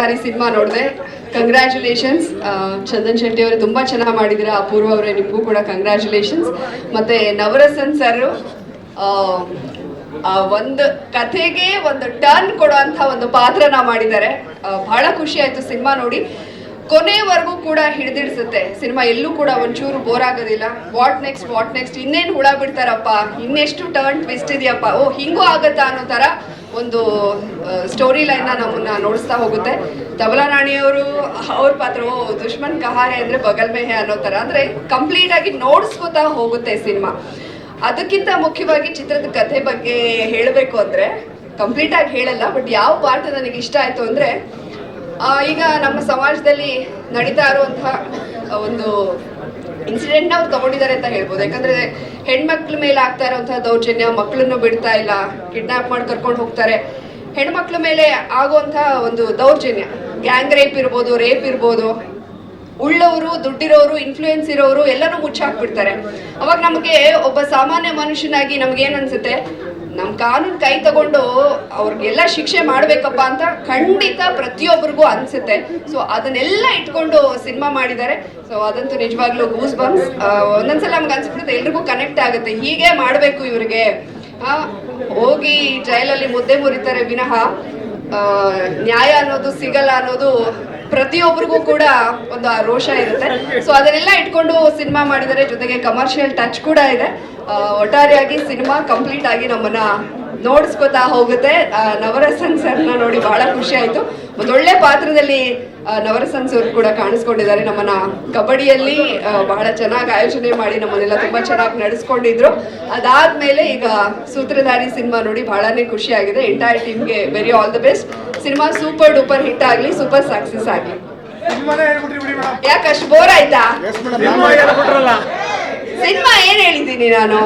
ಸೂತ್ರಧಾರಿ cinema ನೋಡಿದೆ. Congratulations. Chandan Shetty ಅವರು ತುಂಬಾ ಚೆನ್ನಾಗಿ ಮಾಡಿದಿರ. ಅಪೂರ್ವ ಅವರೇ ನಿಮಗೂ ಕೂಡ ಕಂಗ್ರ್ಯಾಚುಲೇಷನ್ಸ್. ಮತ್ತೆ ನವರಸನ್ ಸರ್ ಒಂದು ಕಥೆಗೆ ಒಂದು ಟರ್ನ್ ಕೊಡುವಂತ ಒಂದು ಪಾತ್ರನ ಮಾಡಿದ್ದಾರೆ. ಬಹಳ ಖುಷಿ ಆಯ್ತು ಸಿನಿಮಾ ನೋಡಿ. ಕೊನೆವರೆಗೂ ಕೂಡ ಹಿಡಿದಿಡ್ಸುತ್ತೆ ಸಿನಿಮಾ. ಎಲ್ಲೂ ಕೂಡ ಒಂಚೂರು ಬೋರ್ ಆಗೋದಿಲ್ಲ. ವಾಟ್ ನೆಕ್ಸ್ಟ್ ಇನ್ನೇನು ಹುಳ ಬಿಡ್ತಾರಪ್ಪ, ಇನ್ನೆಷ್ಟು ಟರ್ನ್ ಟ್ವಿಸ್ಟ್ ಇದೆಯಪ್ಪ, ಓ ಹಿಂಗೂ ಆಗತ್ತಾ ಅನ್ನೋ ತರ ಒಂದು ಸ್ಟೋರಿ ಲೈನ್ ನಮ್ಮನ್ನ ನೋಡಿಸ್ತಾ ಹೋಗುತ್ತೆ. ತಬಲಾ ರಾಣಿಯವರು ಅವ್ರ ಪಾತ್ರ ದುಶ್ಮನ್ ಕಹಾರೆ ಅಂದ್ರೆ ಬಗಲ್ ಮೇಹೆ ಅನ್ನೋ ತರ, ಅಂದ್ರೆ ಕಂಪ್ಲೀಟ್ ಆಗಿ ನೋಡಿಸ್ಕೊತಾ ಹೋಗುತ್ತೆ ಸಿನಿಮಾ. ಅದಕ್ಕಿಂತ ಮುಖ್ಯವಾಗಿ ಚಿತ್ರದ ಕಥೆ ಬಗ್ಗೆ ಹೇಳಬೇಕು ಅಂದ್ರೆ ಕಂಪ್ಲೀಟ್ ಆಗಿ ಹೇಳಲ್ಲ, ಬಟ್ ಯಾವ ಪಾರ್ಟ್ ನನಗೆ ಇಷ್ಟ ಆಯ್ತು ಅಂದ್ರೆ, ಈಗ ನಮ್ಮ ಸಮಾಜದಲ್ಲಿ ನಡೀತಾ ಇರುವಂತಹ ಒಂದು ಇನ್ಸಿಡೆಂಟ್ ಅವ್ರು ತಗೊಂಡಿದ್ದಾರೆ ಅಂತ ಹೇಳ್ಬೋದು. ಯಾಕಂದ್ರೆ ಹೆಣ್ಮಕ್ಳ ಮೇಲೆ ಆಗ್ತಾ ಇರುವಂತಹ ದೌರ್ಜನ್ಯ, ಮಕ್ಕಳನ್ನು ಬಿಡ್ತಾ ಇಲ್ಲ, ಕಿಡ್ನಾಪ್ ಮಾಡಿ ಕರ್ಕೊಂಡು ಹೋಗ್ತಾರೆ. ಹೆಣ್ಮಕ್ಳ ಮೇಲೆ ಆಗುವಂತಹ ಒಂದು ದೌರ್ಜನ್ಯ, ಗ್ಯಾಂಗ್ ರೇಪ್ ಇರ್ಬೋದು, ಉಳ್ಳವರು, ದುಡ್ಡಿರೋರು, ಇನ್ಫ್ಲೂಯೆನ್ಸ್ ಇರೋರು ಎಲ್ಲನೂ ಮುಚ್ಚಾಕ್ಬಿಡ್ತಾರೆ. ಅವಾಗ ನಮಗೆ ಒಬ್ಬ ಸಾಮಾನ್ಯ ಮನುಷ್ಯನಾಗಿ ನಮ್ಗೆ ಏನ್ ಅನ್ಸುತ್ತೆ, ನಮ್ಮ ಕಾನೂನು ಕೈ ತಗೊಂಡು ಅವ್ರಿಗೆಲ್ಲ ಶಿಕ್ಷೆ ಮಾಡ್ಬೇಕಪ್ಪ ಅಂತ ಖಂಡಿತ ಪ್ರತಿಯೊಬ್ಬರಿಗೂ ಅನ್ಸುತ್ತೆ. ಸೊ ಅದನ್ನೆಲ್ಲ ಇಟ್ಕೊಂಡು ಸಿನಿಮಾ ಮಾಡಿದ್ದಾರೆ. ಸೊ ಅದಂತೂ ನಿಜವಾಗ್ಲೂ ಗೂಸ್ ಬಂಪ್ಸ್. ಒಂದೊಂದ್ಸಲ ನಮ್ಗೆ ಅನ್ಸ್ಬಿಡುತ್ತೆ, ಎಲ್ರಿಗೂ ಕನೆಕ್ಟ್ ಆಗುತ್ತೆ, ಹೀಗೆ ಮಾಡ್ಬೇಕು ಇವ್ರಿಗೆ. ಹೋಗಿ ಜೈಲಲ್ಲಿ ಮುದ್ದೆ ಮುರಿತಾರೆ ವಿನಃ ನ್ಯಾಯ ಅನ್ನೋದು ಸಿಗಲ್ಲ ಅನ್ನೋದು ಪ್ರತಿಯೊಬ್ಬರಿಗೂ ಕೂಡ ಒಂದು ರೋಷ ಇರುತ್ತೆ. ಸೊ ಅದನ್ನೆಲ್ಲ ಇಟ್ಕೊಂಡು ಸಿನಿಮಾ ಮಾಡಿದರೆ, ಜೊತೆಗೆ ಕಮರ್ಷಿಯಲ್ ಟಚ್ ಕೂಡ ಇದೆ. ಒಟ್ಟಾರೆಯಾಗಿ ಸಿನಿಮಾ ಕಂಪ್ಲೀಟ್ ಆಗಿ ನಮ್ಮನ್ನ ನೋಡಿಸ್ಕೊತಾ ಹೋಗುತ್ತೆ. ನವರಸನ್ ಸರ್ನ ನೋಡಿ ಬಹಳ ಖುಷಿ ಆಯ್ತು. ಒಂದೊಳ್ಳೆ ಪಾತ್ರದಲ್ಲಿ ನವರಸನ್ ಸರ್ ಕೂಡ ಕಾಣಿಸ್ಕೊಂಡಿದ್ದಾರೆ. ನಮ್ಮನ್ನ ಕಬಡ್ಡಿಯಲ್ಲಿ ಬಹಳ ಚೆನ್ನಾಗಿ ಆಯೋಜನೆ ಮಾಡಿ ನಮ್ಮನ್ನೆಲ್ಲ ತುಂಬಾ ಚೆನ್ನಾಗಿ ನಡೆಸ್ಕೊಂಡಿದ್ರು. ಅದಾದ್ಮೇಲೆ ಈಗ ಸೂತ್ರಧಾರಿ ಸಿನಿಮಾ ನೋಡಿ ಬಹಳನೇ ಖುಷಿ ಆಗಿದೆ. ಎಂಟೈರ್ ಟೀಮ್ಗೆ very all the best. Cinema super duper hit ಆಗ್ಲಿ, ಸೂಪರ್ ಸಕ್ಸಸ್ ಆಗ್ಲಿ. ಯಾಕಷ್ಟು ಬೋರ್ ಆಯ್ತಾ? ಸಿನಿಮಾ ಏನ್ ಹೇಳಿದ್ದೀನಿ ನಾನು?